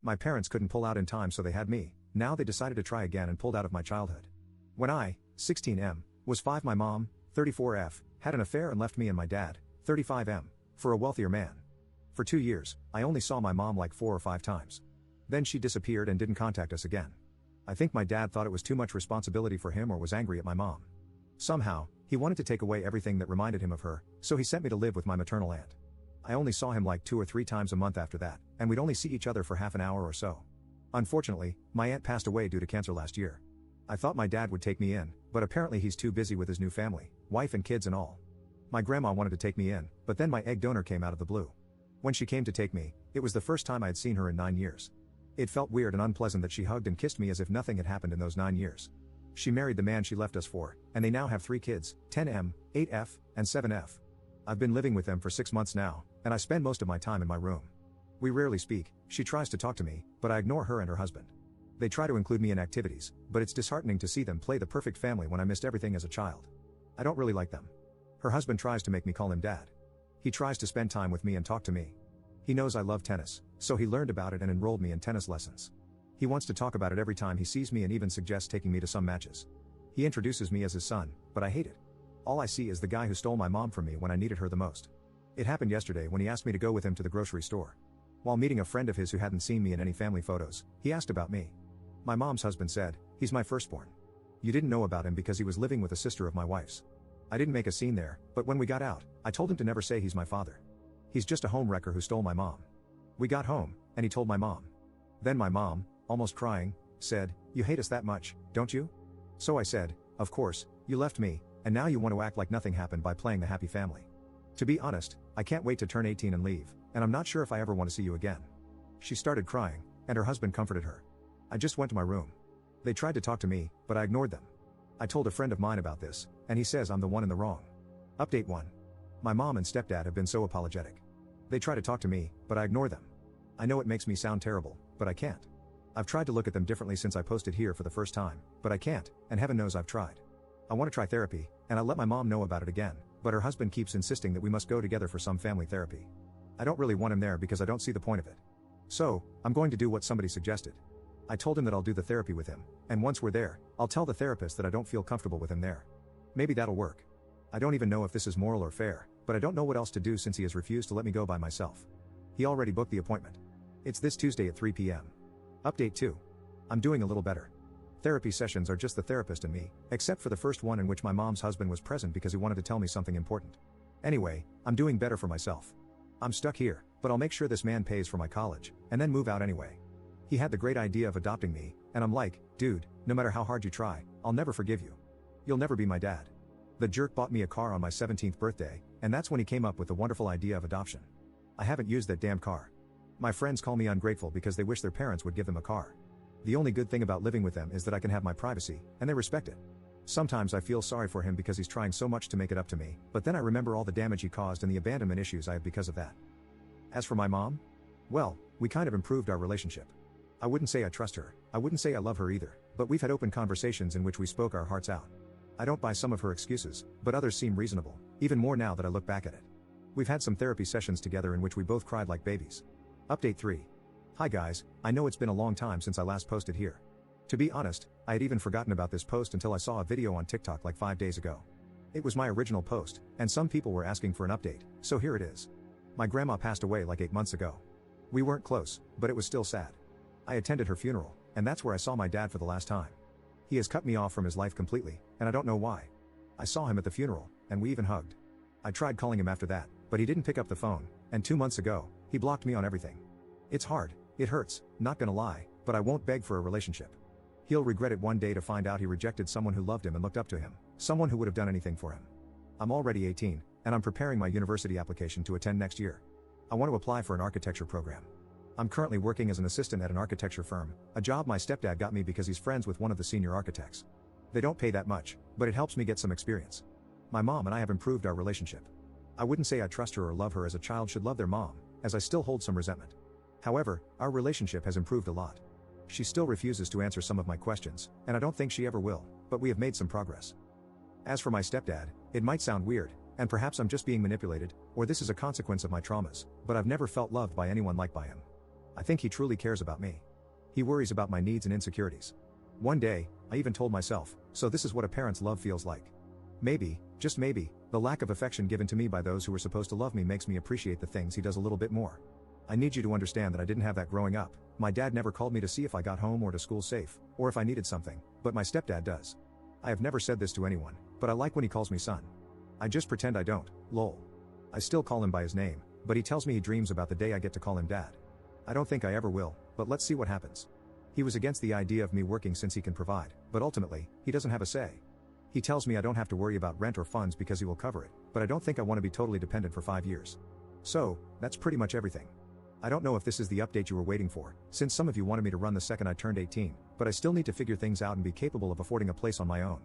My parents couldn't pull out in time, so they had me. Now they decided to try again and pulled out of my childhood. When I, 16M, was 5, my mom, 34F, had an affair and left me and my dad, 35M, for a wealthier man. For 2 years, I only saw my mom like 4 or 5 times. Then she disappeared and didn't contact us again. I think my dad thought it was too much responsibility for him or was angry at my mom. Somehow, he wanted to take away everything that reminded him of her, so he sent me to live with my maternal aunt. I only saw him like 2 or 3 times a month after that, and we'd only see each other for half an hour or so. Unfortunately, my aunt passed away due to cancer last year. I thought my dad would take me in, but apparently he's too busy with his new family, wife and kids and all. My grandma wanted to take me in, but then my egg donor came out of the blue. When she came to take me, it was the first time I had seen her in 9 years. It felt weird and unpleasant that she hugged and kissed me as if nothing had happened in those 9 years. She married the man she left us for, and they now have 3 kids, 10M, 8F, and 7F. I've been living with them for 6 months now, and I spend most of my time in my room. We rarely speak. She tries to talk to me, but I ignore her and her husband. They try to include me in activities, but it's disheartening to see them play the perfect family when I missed everything as a child. I don't really like them. Her husband tries to make me call him dad. He tries to spend time with me and talk to me. He knows I love tennis, so he learned about it and enrolled me in tennis lessons. He wants to talk about it every time he sees me and even suggests taking me to some matches. He introduces me as his son, but I hate it. All I see is the guy who stole my mom from me when I needed her the most. It happened yesterday when he asked me to go with him to the grocery store. While meeting a friend of his who hadn't seen me in any family photos, he asked about me. My mom's husband said, "He's my firstborn. You didn't know about him because he was living with a sister of my wife's." I didn't make a scene there, but when we got out, I told him to never say he's my father. He's just a home wrecker who stole my mom. We got home, and he told my mom. Then my mom, almost crying, said, "You hate us that much, don't you?" So I said, "Of course, you left me, and now you want to act like nothing happened by playing the happy family. To be honest, I can't wait to turn 18 and leave, and I'm not sure if I ever want to see you again." She started crying, and her husband comforted her. I just went to my room. They tried to talk to me, but I ignored them. I told a friend of mine about this, and he says I'm the one in the wrong. Update 1. My mom and stepdad have been so apologetic. They try to talk to me, but I ignore them. I know it makes me sound terrible, but I can't. I've tried to look at them differently since I posted here for the first time, but I can't, and heaven knows I've tried. I want to try therapy, and I let my mom know about it again, but her husband keeps insisting that we must go together for some family therapy. I don't really want him there because I don't see the point of it. So, I'm going to do what somebody suggested. I told him that I'll do the therapy with him, and once we're there, I'll tell the therapist that I don't feel comfortable with him there. Maybe that'll work. I don't even know if this is moral or fair, but I don't know what else to do since he has refused to let me go by myself. He already booked the appointment. It's this Tuesday at 3 p.m. Update 2. I'm doing a little better. Therapy sessions are just the therapist and me, except for the first one in which my mom's husband was present because he wanted to tell me something important. Anyway, I'm doing better for myself. I'm stuck here, but I'll make sure this man pays for my college, and then move out anyway. He had the great idea of adopting me, and I'm like, dude, no matter how hard you try, I'll never forgive you. You'll never be my dad. The jerk bought me a car on my 17th birthday, and that's when he came up with the wonderful idea of adoption. I haven't used that damn car. My friends call me ungrateful because they wish their parents would give them a car. The only good thing about living with them is that I can have my privacy, and they respect it. Sometimes I feel sorry for him because he's trying so much to make it up to me, but then I remember all the damage he caused and the abandonment issues I have because of that. As for my mom? Well, we kind of improved our relationship. I wouldn't say I trust her, I wouldn't say I love her either, but we've had open conversations in which we spoke our hearts out. I don't buy some of her excuses, but others seem reasonable, even more now that I look back at it. We've had some therapy sessions together in which we both cried like babies. Update 3. Hi guys, I know it's been a long time since I last posted here. To be honest, I had even forgotten about this post until I saw a video on TikTok like 5 days ago. It was my original post, and some people were asking for an update, so here it is. My grandma passed away like 8 months ago. We weren't close, but it was still sad. I attended her funeral, and that's where I saw my dad for the last time. He has cut me off from his life completely, and I don't know why. I saw him at the funeral, and we even hugged. I tried calling him after that, but he didn't pick up the phone, and 2 months ago, he blocked me on everything. It's hard, it hurts, not gonna lie, but I won't beg for a relationship. He'll regret it one day to find out he rejected someone who loved him and looked up to him, someone who would have done anything for him. I'm already 18, and I'm preparing my university application to attend next year. I want to apply for an architecture program. I'm currently working as an assistant at an architecture firm, a job my stepdad got me because he's friends with one of the senior architects. They don't pay that much, but it helps me get some experience. My mom and I have improved our relationship. I wouldn't say I trust her or love her as a child should love their mom, as I still hold some resentment. However, our relationship has improved a lot. She still refuses to answer some of my questions, and I don't think she ever will, but we have made some progress. As for my stepdad, it might sound weird, and perhaps I'm just being manipulated, or this is a consequence of my traumas, but I've never felt loved by anyone like by him. I think he truly cares about me. He worries about my needs and insecurities. One day, I even told myself, so this is what a parent's love feels like. Maybe, just maybe, the lack of affection given to me by those who were supposed to love me makes me appreciate the things he does a little bit more. I need you to understand that I didn't have that growing up. My dad never called me to see if I got home or to school safe, or if I needed something, but my stepdad does. I have never said this to anyone, but I like when he calls me son. I just pretend I don't, lol. I still call him by his name, but he tells me he dreams about the day I get to call him dad. I don't think I ever will, but let's see what happens. He was against the idea of me working since he can provide, but ultimately, he doesn't have a say. He tells me I don't have to worry about rent or funds because he will cover it, but I don't think I want to be totally dependent for 5 years. So, that's pretty much everything. I don't know if this is the update you were waiting for, since some of you wanted me to run the second I turned 18, but I still need to figure things out and be capable of affording a place on my own.